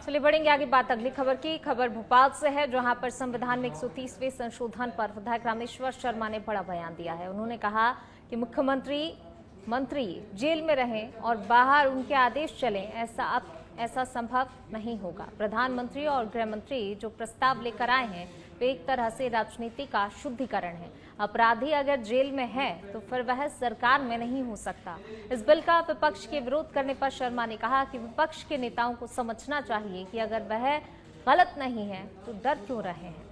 चलिए बढ़ेंगे आगे बात अगली खबर की। खबर भोपाल से है, जहां पर संविधान में 130वें संशोधन पर विधायक रामेश्वर शर्मा ने बड़ा बयान दिया है। उन्होंने कहा कि मंत्री जेल में रहें और बाहर उनके आदेश चलें, ऐसा संभव नहीं होगा। प्रधानमंत्री और गृह मंत्री जो प्रस्ताव लेकर आए हैं वे एक तरह से राजनीति का शुद्धिकरण है। अपराधी अगर जेल में है तो फिर वह सरकार में नहीं हो सकता। इस बिल का विपक्ष के विरोध करने पर शर्मा ने कहा कि विपक्ष के नेताओं को समझना चाहिए कि अगर वह गलत नहीं है तो डर क्यों रहे हैं।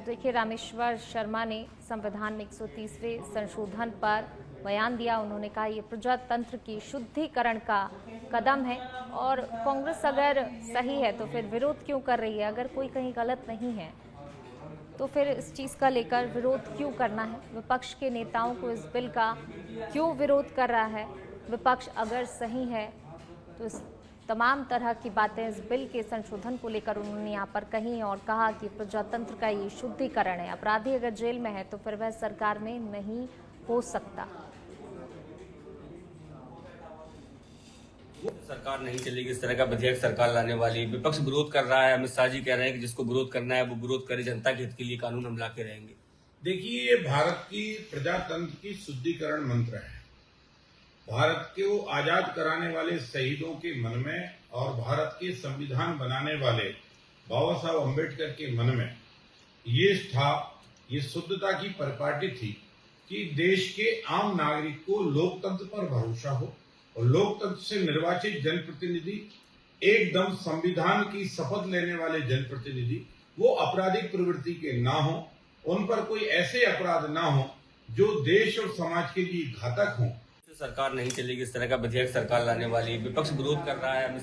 देखिए, रामेश्वर शर्मा ने संविधान में 130वें संशोधन पर बयान दिया। उन्होंने कहा यह प्रजातंत्र की शुद्धिकरण का कदम है और कांग्रेस अगर सही है तो फिर विरोध क्यों कर रही है। अगर कोई कहीं गलत नहीं है तो फिर इस चीज़ का लेकर विरोध क्यों करना है। विपक्ष के नेताओं को इस बिल का क्यों विरोध कर रहा है। विपक्ष अगर सही है तो इस तमाम तरह की बातें इस बिल के संशोधन को लेकर उन्होंने यहाँ पर कही और कहा कि प्रजातंत्र का ये शुद्धिकरण है। अपराधी अगर जेल में है तो फिर वह सरकार में नहीं हो सकता। सरकार नहीं चलेगी, इस तरह का विधेयक सरकार लाने वाली। विपक्ष विरोध कर रहा है, अमित शाह जी कह रहे हैं कि जिसको विरोध करना है वो विरोध करे, जनता के हित के लिए कानून हम ला के रहेंगे। देखिए, ये भारत की प्रजातंत्र की शुद्धिकरण मंत्र है। भारत को आजाद कराने वाले शहीदों के मन में और भारत के संविधान बनाने वाले बाबा साहब अम्बेडकर के मन में ये शुद्धता की परिपाटी थी कि देश के आम नागरिक को लोकतंत्र पर भरोसा हो और लोकतंत्र से निर्वाचित जनप्रतिनिधि, एकदम संविधान की शपथ लेने वाले जनप्रतिनिधि, वो आपराधिक प्रवृत्ति के ना हो, उन पर कोई ऐसे अपराध ना हो जो देश और समाज के लिए घातक हों। सरकार नहीं चलेगी, इस तरह का विधेयक सरकार लाने वाली। विपक्ष विरोध कर रहा है।